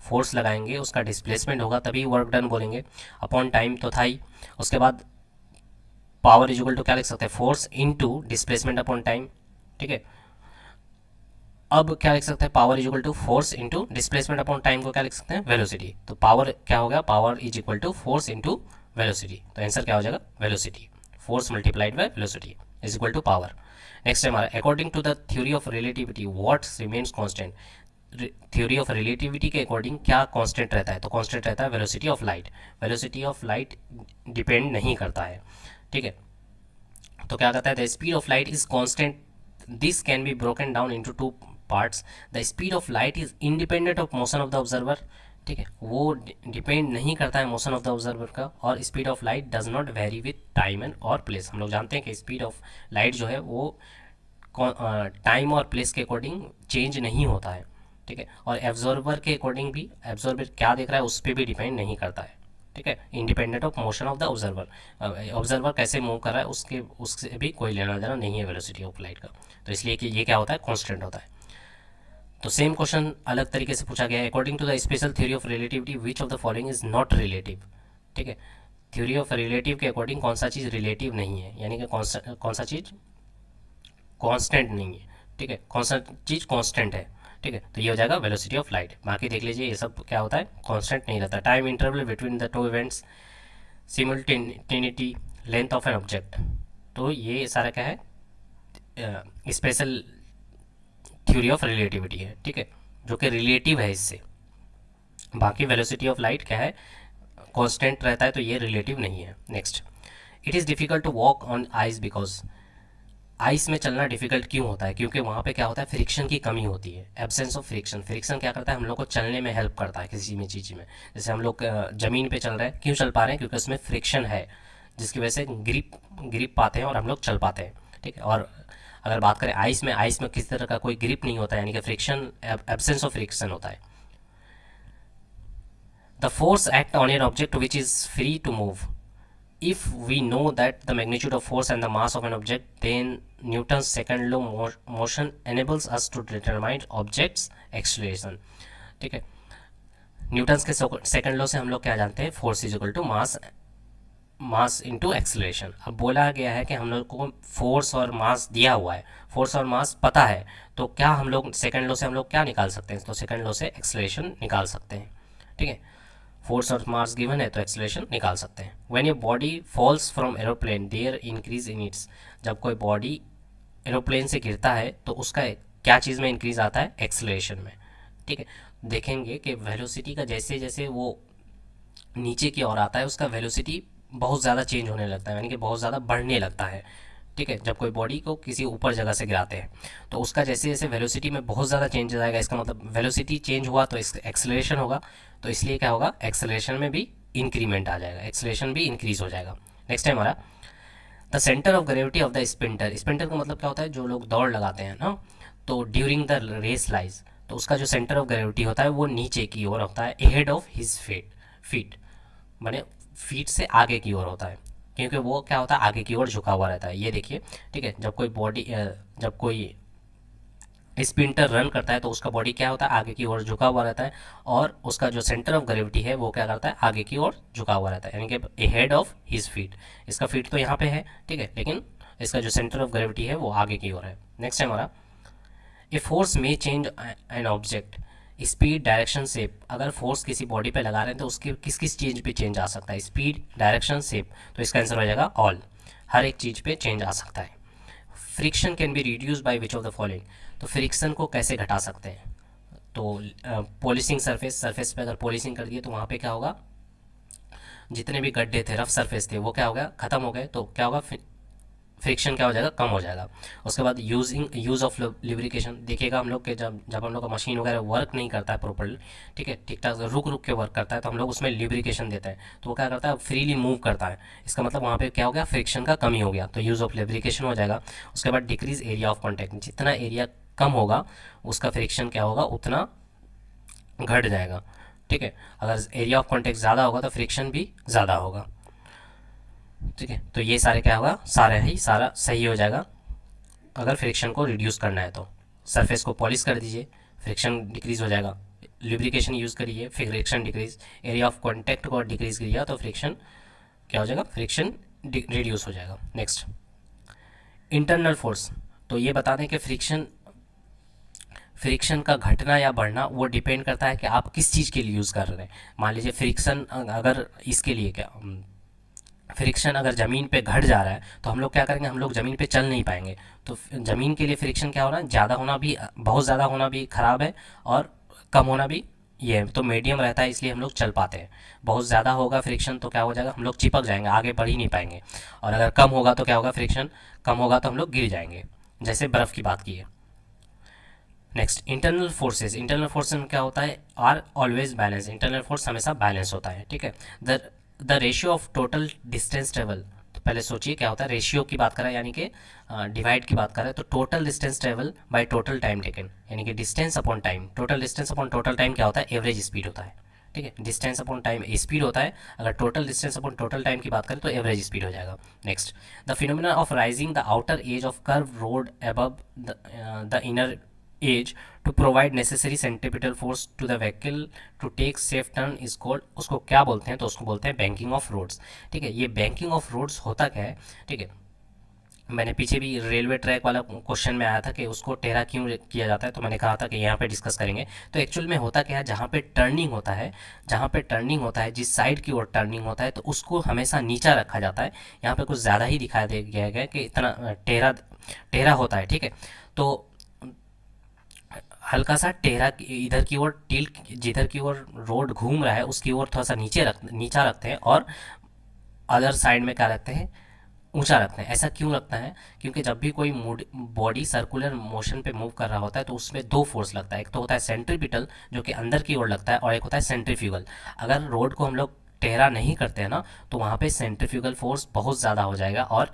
फोर्स लगाएंगे उसका डिस्प्लेसमेंट होगा तभी वर्क डन बोलेंगे। अपॉन टाइम तो था ही, उसके बाद पावर इज इक्वल टू क्या लिख सकते हैं, force into displacement upon time. ठीक है, अब क्या लिख सकते हैं, power is equal to force into displacement upon time को क्या लिख सकते हैं, वेलोसिटी। तो पावर क्या हो गया, power is equal to force into velocity, तो आंसर क्या हो जाएगा, velocity, force multiplied by velocity is equal to power. Next है हमारा, according to the theory of relativity what remains constant. Theory of relativity के अकॉर्डिंग क्या constant रहता है, तो कांस्टेंट रहता है velocity of light. Velocity of light depend नहीं करता है। ठीक है, तो क्या कहता है, the speed of light is constant, this can be broken down into two parts. The speed of light is independent of motion of the observer. ठीक है, वो डिपेंड नहीं करता है मोशन ऑफ द ऑब्जर्वर का, और speed of light does not very with time and और place. हम लोग जानते हैं कि स्पीड ऑफ लाइट जो है वो टाइम और प्लेस के अकॉर्डिंग चेंज नहीं होता है। ठीक है, और एब्जॉर्वर के अकॉर्डिंग भी, एब्जॉर्वर क्या देख रहा है उस पर भी डिपेंड नहीं करता है। ठीक है, independent of motion of the observer, observer कैसे मूव कर रहा है उससे भी कोई लेना देना नहीं है वेलोसिटी ऑफ लाइट का, तो इसलिए कि ये क्या होता है, कांस्टेंट होता है। तो सेम क्वेश्चन अलग तरीके से पूछा गया है, according to the special theory of relativity which of the following is not relative. ठीक है, थ्योरी ऑफ रिलेटिव के अकॉर्डिंग कौन सा चीज़ रिलेटिव नहीं है, यानी कि कौन सा चीज़ कांस्टेंट नहीं है। ठीक है, कौन सा चीज़ कांस्टेंट है। ठीक है, तो ये हो जाएगा वेलोसिटी ऑफ लाइट। बाकी देख लीजिए ये सब क्या होता है, कांस्टेंट नहीं रहता। Time interval between the two events, simultaneity, length of an object, तो ये सारा क्या है, स्पेशल थ्योरी ऑफ रिलेटिविटी है। ठीक है, जो कि रिलेटिव है इससे। बाकी वेलोसिटी ऑफ लाइट क्या है, कांस्टेंट रहता है, तो ये रिलेटिव नहीं है। Next, it is difficult to walk on ice because. Ice में चलना डिफिकल्ट क्यों होता है, क्योंकि वहाँ पे क्या होता है, फ्रिक्शन की कमी होती है, एब्सेंस ऑफ फ्रिक्शन। फ्रिक्शन क्या करता है, हम लोग को चलने में हेल्प करता है किसी में चीज़ में। जैसे हम लोग ज़मीन पे चल रहे हैं, क्यों चल पा रहे हैं, क्योंकि उसमें फ्रिक्शन है, जिसकी वजह से ग्रिप पाते हैं और हम लोग चल पाते हैं। ठीक है, और अगर बात करें आइस में, आइस में किसी तरह का कोई ग्रिप नहीं होता है, यानी कि फ्रिक्शन, एब्सेंस ऑफ फ्रिक्शन होता है। The force act on an object which is free to move. If we know that the magnitude of force and the mass of an object, then Newton's second law motion enables us to determine object's acceleration. ठीक है, Newton's के second law से हम लोग क्या जानते हैं, force is equal to mass into acceleration. अब बोला गया है कि हम लोग को फोर्स और मास दिया हुआ है, फोर्स और मास पता है, तो क्या हम लोग सेकंड लॉ से हम लोग क्या निकाल सकते हैं, तो सेकंड लॉ से एक्सलेशन निकाल सकते हैं। ठीक है, फोर्स और मास गिवन है तो एक्सेलरेशन निकाल सकते हैं। When a body falls from aeroplane there increase in its. जब कोई बॉडी एरोप्लेन से गिरता है तो उसका क्या चीज़ में इंक्रीज आता है, एक्सेलरेशन में। ठीक है, देखेंगे कि वेलोसिटी का जैसे जैसे वो नीचे की ओर आता है उसका वेलोसिटी बहुत ज़्यादा चेंज होने लगता है, यानी कि बहुत ज़्यादा बढ़ने लगता है। ठीक है, जब कोई बॉडी को किसी ऊपर जगह से गिराते हैं तो उसका जैसे जैसे वेलोसिटी में बहुत ज़्यादा चेंज आएगा, इसका मतलब वेलोसिटी चेंज हुआ तो एक्सेलरेशन होगा, तो इसलिए क्या होगा, एक्सेलरेशन में भी इंक्रीमेंट आ जाएगा, एक्सेलरेशन भी इंक्रीज हो जाएगा। नेक्स्ट है हमारा, the centre of gravity of the sphincter. Sphincter का मतलब क्या होता है, जो लोग दौड़ लगाते हैं ना, तो ड्यूरिंग द रेस लाइज, तो उसका जो सेंटर ऑफ ग्रेविटी होता है वो नीचे की ओर होता है, head of his feet, feet माने फीट से आगे की ओर होता है। क्योंकि वो क्या होता है, आगे की ओर झुका हुआ रहता है। ये देखिए, ठीक है, जब कोई स्पिंटर रन करता है तो उसका बॉडी क्या होता है, आगे की ओर झुका हुआ रहता है, और उसका जो सेंटर ऑफ ग्रेविटी है वो क्या करता है, आगे की ओर झुका हुआ रहता है, यानी कि हेड ऑफ हिज फीट। इसका फीट तो यहाँ पे है, ठीक है, लेकिन इसका जो सेंटर ऑफ ग्रेविटी है वो आगे की ओर है। नेक्स्ट है हमारा, ए फोर्स में change an object speed direction shape. अगर फोर्स किसी बॉडी पे लगा रहे हैं तो उसके किस किस चीज़ पे चेंज आ सकता है, स्पीड, डायरेक्शन, शेप। तो इसका आंसर हो जाएगा ऑल, हर एक चीज़ पे चेंज आ सकता है। Friction can be reduce by which of the following. तो फ्रिक्शन को कैसे घटा सकते हैं, तो पॉलिशिंग सरफेस पे अगर पॉलिशिंग कर दिए तो वहाँ पे क्या होगा, जितने भी गड्ढे थे, रफ सरफेस थे, वो क्या हो गया, खत्म हो गए, तो क्या होगा, फ्रिक्शन क्या हो जाएगा, कम हो जाएगा। उसके बाद यूज़ ऑफ लिब्रिकेशन देखिएगा हम लोग के, जब जब हम लोग का मशीन वगैरह वर्क नहीं करता है प्रॉपरली, ठीक है, ठीक ठाक रुक रुक के वर्क करता है, तो हम लोग उसमें लिब्रिकेशन देते हैं, तो वो क्या करता है, फ्रीली मूव करता है। इसका मतलब वहाँ पे क्या हो गया, फ्रिक्शन का कमी हो गया, तो यूज़ ऑफ लिब्रिकेशन हो जाएगा। उसके बाद डिक्रीज एरिया ऑफ कॉन्टैक्ट, जितना एरिया कम होगा उसका फ्रिक्शन क्या होगा, उतना घट जाएगा, ठीक है। अगर एरिया ऑफ कॉन्टैक्ट ज़्यादा होगा तो फ्रिक्शन भी ज़्यादा होगा, ठीक है। तो ये सारे क्या होगा, सारा सही हो जाएगा। अगर फ्रिक्शन को रिड्यूस करना है तो सरफेस को पॉलिश कर दीजिए, फ्रिक्शन डिक्रीज हो जाएगा। लुब्रिकेशन यूज़ करिए, friction decrease. Area of contact को डिक्रीज करिए तो फ्रिक्शन क्या हो जाएगा, फ्रिक्शन रिड्यूस हो जाएगा। Next, internal force. तो ये बता दें कि फ्रिक्शन का घटना या बढ़ना वो डिपेंड करता है कि आप किस चीज़ के लिए यूज़ कर रहे हैं। मान लीजिए फ्रिक्शन अगर इसके लिए क्या, फ्रिक्शन अगर ज़मीन पे घट जा रहा है तो हम लोग क्या करेंगे, हम लोग ज़मीन पे चल नहीं पाएंगे। तो ज़मीन के लिए फ्रिक्शन क्या होना, ज़्यादा होना भी, बहुत ज़्यादा होना भी ख़राब है, और कम होना भी ये है, तो मीडियम रहता है, इसलिए हम लोग चल पाते हैं। बहुत ज़्यादा होगा फ्रिक्शन तो क्या हो जाएगा, हम लोग चिपक जाएंगे, आगे बढ़ ही नहीं पाएंगे। और अगर कम होगा तो क्या होगा, फ्रिक्शन कम होगा तो हम लोग गिर जाएंगे, जैसे बर्फ़ की बात की है। नेक्स्ट, इंटरनल फोर्सेस में क्या होता है, are always balance. Internal force हमेशा बैलेंस होता है, ठीक है। The the ratio of total distance travel. तो पहले सोचिए क्या होता है, रेशियो की बात करें यानी कि डिवाइड की बात करें, तो total distance travel by total time taken, यानी कि distance upon time. Total distance upon total time क्या होता है, एवरेज स्पीड होता है, ठीक है। डिस्टेंस अपॉन टाइम स्पीड होता है, अगर total distance upon total time की बात करें तो एवरेज स्पीड हो जाएगा। Next, the phenomena of rising the outer edge of curve road above the inner edge to provide necessary centripetal force to the vehicle to take safe turn is called. उसको क्या बोलते हैं, तो उसको बोलते हैं बैंकिंग ऑफ रोड्स, ठीक है। ये बैंकिंग ऑफ रोड्स होता क्या है, ठीक है। मैंने पीछे भी रेलवे ट्रैक वाला क्वेश्चन में आया था कि उसको टेढ़ा क्यों किया जाता है, तो मैंने कहा था कि यहाँ पे डिस्कस करेंगे। तो एक्चुअल में होता क्या है, जहाँ पे टर्निंग होता है, जिस साइड की ओर टर्निंग होता है, तो उसको हमेशा नीचा रखा जाता है। यहाँ पे कुछ ज़्यादा ही दिखाया दे गया है कि इतना टेढ़ा टेढ़ा होता है, ठीक है। तो हल्का सा टेढ़ा इधर की ओर टिल्ट, जिधर की ओर रोड घूम रहा है उसकी ओर थोड़ा सा नीचा रखते हैं, और अदर साइड में क्या रखते हैं, ऊंचा रखते हैं। ऐसा क्यों रखता है, क्योंकि जब भी कोई बॉडी सर्कुलर मोशन पे मूव कर रहा होता है तो उसमें दो फोर्स लगता है, एक तो होता है सेंट्रीपिटल जो कि अंदर की ओर लगता है, और एक होता है सेंट्रीफ्यूगल। अगर रोड को हम लोग टेढ़ा नहीं करते हैं ना, तो वहाँ पे सेंट्रीफ्यूगल फोर्स बहुत ज़्यादा हो जाएगा, और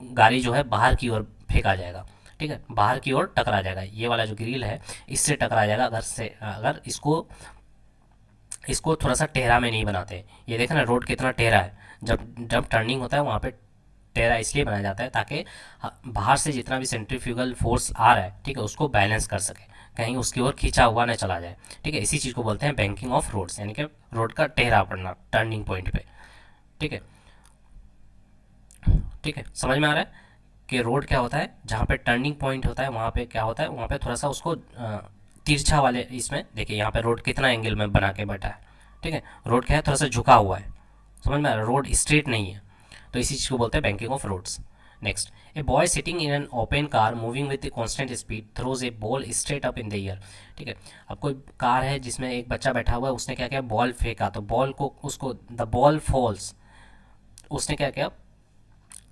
गाड़ी जो है बाहर की ओर फेंका जाएगा, ठीक है, बाहर की ओर टकरा जाएगा। ये वाला जो ग्रिल है इससे टकरा जाएगा, अगर इसको इसको थोड़ा सा टेढ़ा में नहीं बनाते। ये देखना रोड कितना टेढ़ा है, जब जब टर्निंग होता है वहाँ पे टेढ़ा इसलिए बनाया जाता है ताकि बाहर से जितना भी सेंट्रीफ्यूगल फोर्स आ रहा है, ठीक है, उसको बैलेंस कर सके, कहीं उसकी ओर खींचा हुआ न चला जाए, ठीक है। इसी चीज़ को बोलते हैं बैंकिंग ऑफ रोड्स, यानी कि रोड का टेढ़ा पड़ना टर्निंग पॉइंट पे, ठीक है। ठीक है, समझ में आ रहा है कि रोड क्या होता है, जहाँ पे टर्निंग पॉइंट होता है वहाँ पे क्या होता है, वहाँ पे थोड़ा सा उसको तिरछा वाले, इसमें देखिए यहाँ पे रोड कितना एंगल में बना के बैठा है, ठीक है। रोड क्या है, थोड़ा सा झुका हुआ है, समझ में आ रहा है, रोड स्ट्रेट नहीं है, तो इसी चीज़ को बोलते हैं banking of roads. Next, a boy sitting in an open car moving with constant speed throws a ball straight up in the air, ठीक है। अब कोई कार है जिसमें एक बच्चा बैठा हुआ है, उसने क्या किया, बॉल फेंका, तो बॉल को उसको द बॉल फॉल्स, उसने क्या किया,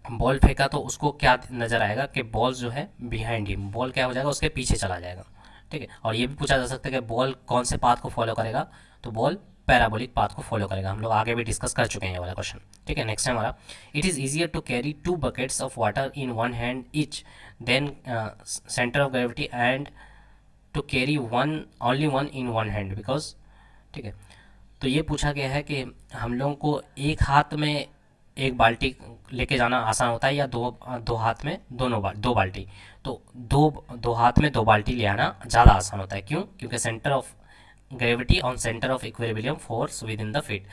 बॉल फेंका, तो उसको क्या नज़र आएगा कि बॉल जो है बिहाइंड हिम, बॉल क्या हो जाएगा, उसके पीछे चला जाएगा, ठीक है। और ये भी पूछा जा सकता है कि बॉल कौन से पाथ को फॉलो करेगा, तो बॉल पैराबोलिक पाथ को फॉलो करेगा। हम लोग आगे भी डिस्कस कर चुके हैं ये वाला क्वेश्चन, ठीक है। नेक्स्ट है हमारा, it is easier to carry 2 buckets of water in one hand each then centre of gravity and to carry one only one in one hand because, ठीक है। तो ये पूछा गया है कि हम लोगों को एक हाथ में एक बाल्टी लेके जाना आसान होता है या दो हाथ में दो बाल्टी, तो दो हाथ में दो बाल्टी ले आना ज़्यादा आसान होता है। क्यों? क्योंकि centre of gravity on centre of equilibrium force with in the feet.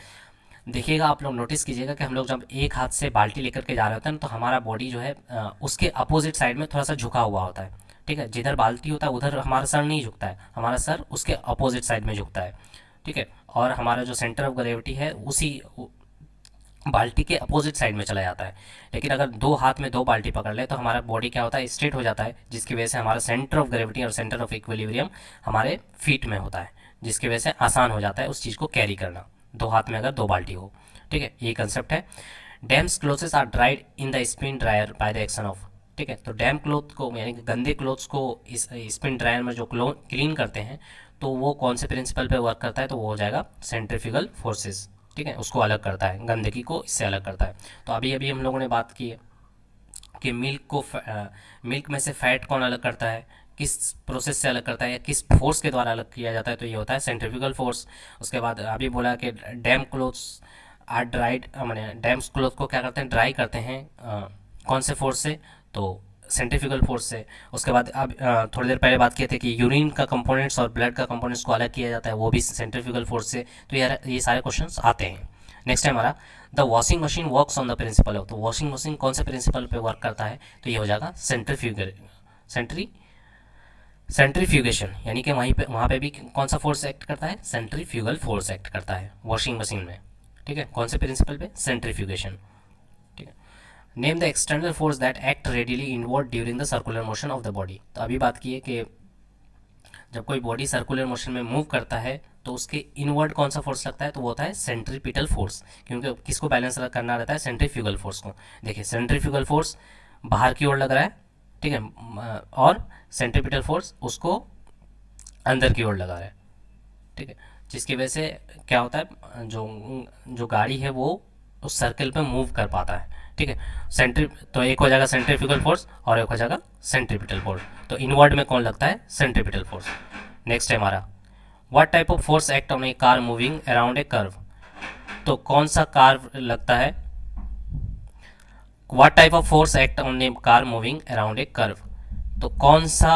देखिएगा, आप लोग नोटिस कीजिएगा कि हम लोग जब एक हाथ से बाल्टी लेकर के जा रहे होते हैं तो हमारा बॉडी जो है उसके अपोजिट साइड में थोड़ा सा झुका हुआ होता है। ठीक है, जिधर बाल्टी होता है उधर हमारा सर नहीं झुकता है, हमारा सर उसके अपोजिट साइड में झुकता है। ठीक है, और हमारा जो सेंटर ऑफ ग्रेविटी है उसी बाल्टी के अपोजिट साइड में चला जाता है। लेकिन अगर दो हाथ में दो बाल्टी पकड़ ले तो हमारा बॉडी क्या होता है, स्ट्रेट हो जाता है, जिसकी वजह से हमारा सेंटर ऑफ ग्रेविटी और सेंटर ऑफ इक्विलिब्रियम हमारे फीट में होता है, जिसकी वजह से आसान हो जाता है उस चीज़ को कैरी करना, दो हाथ में अगर दो बाल्टी हो। ठीक है, ये कंसेप्ट है। Damp clothes are dried in the spin dryer by the action of. ठीक है, तो डैम क्लोथ को यानी कि गंदे क्लोथ्स को इस स्पिन ड्रायर में जो क्लीन करते हैं तो वो कौन से प्रिंसिपल पे वर्क करता है, तो वो हो जाएगा सेंट्रीफ्यूगल फोर्सेस। ठीक है, उसको अलग करता है, गंदगी को इससे अलग करता है। तो अभी अभी हम लोगों ने बात की है कि मिल्क में से फैट कौन अलग करता है, किस प्रोसेस से अलग करता है या किस फोर्स के द्वारा अलग किया जाता है, तो ये होता है सेंट्रीफ्यूगल फोर्स। उसके बाद अभी बोला कि डैम क्लोथ्स आर ड्राइड, मैंने डैम्स क्लोथ को क्या करते हैं, ड्राई करते हैं कौन से फोर्स से, तो सेंट्रीफ्यूगल फोर्स से। उसके बाद अब थोड़ी देर पहले बात किए थे कि यूरिन का कंपोनेंट्स और ब्लड का कंपोनेंट्स को अलग किया जाता है, वो भी सेंट्रीफ्यूगल फोर्स से। तो यार ये सारे क्वेश्चंस आते हैं। नेक्स्ट है हमारा the washing machine works on the principle of, तो वॉशिंग मशीन कौन से प्रिंसिपल पे वर्क करता है, तो ये हो जाएगा सेंट्रीफ्यूगेशन, यानी कि वहाँ पे भी कौन सा फोर्स एक्ट करता है, सेंट्रीफ्यूगल फोर्स एक्ट करता है वॉशिंग मशीन में। ठीक है, कौन से प्रिंसिपल पे, सेंट्रीफ्यूगेशन। ठीक है, name the external force that act readily inward during the circular motion of the body. तो अभी बात की है कि जब कोई बॉडी सर्कुलर मोशन में मूव करता है तो उसके इनवर्ड कौन सा फोर्स लगता है, तो वो होता है सेंट्रीपिटल फोर्स, क्योंकि किसको बैलेंस करना रहता है, सेंट्रीफ्यूगल फोर्स को। देखिए, सेंट्रीफ्यूगल फोर्स बाहर की ओर लग रहा है, ठीक है, और सेंट्रीपिटल फोर्स उसको अंदर की ओर लगा रहा है। ठीक है, जिसकी वजह से क्या होता है, जो गाड़ी है वो उस सर्कल पे मूव कर पाता है। ठीक है, तो एक हो जाएगा सेंट्रीफ्यूगल फोर्स और एक हो जाएगा सेंट्रीपिटल फोर्स। तो इनवर्ड में कौन लगता है, सेंट्रीपिटल फोर्स। नेक्स्ट है हमारा what type of force act on A car moving around a curve. तो कौन सा कार लगता है, what type of force act on A car moving around a curve, तो कौन सा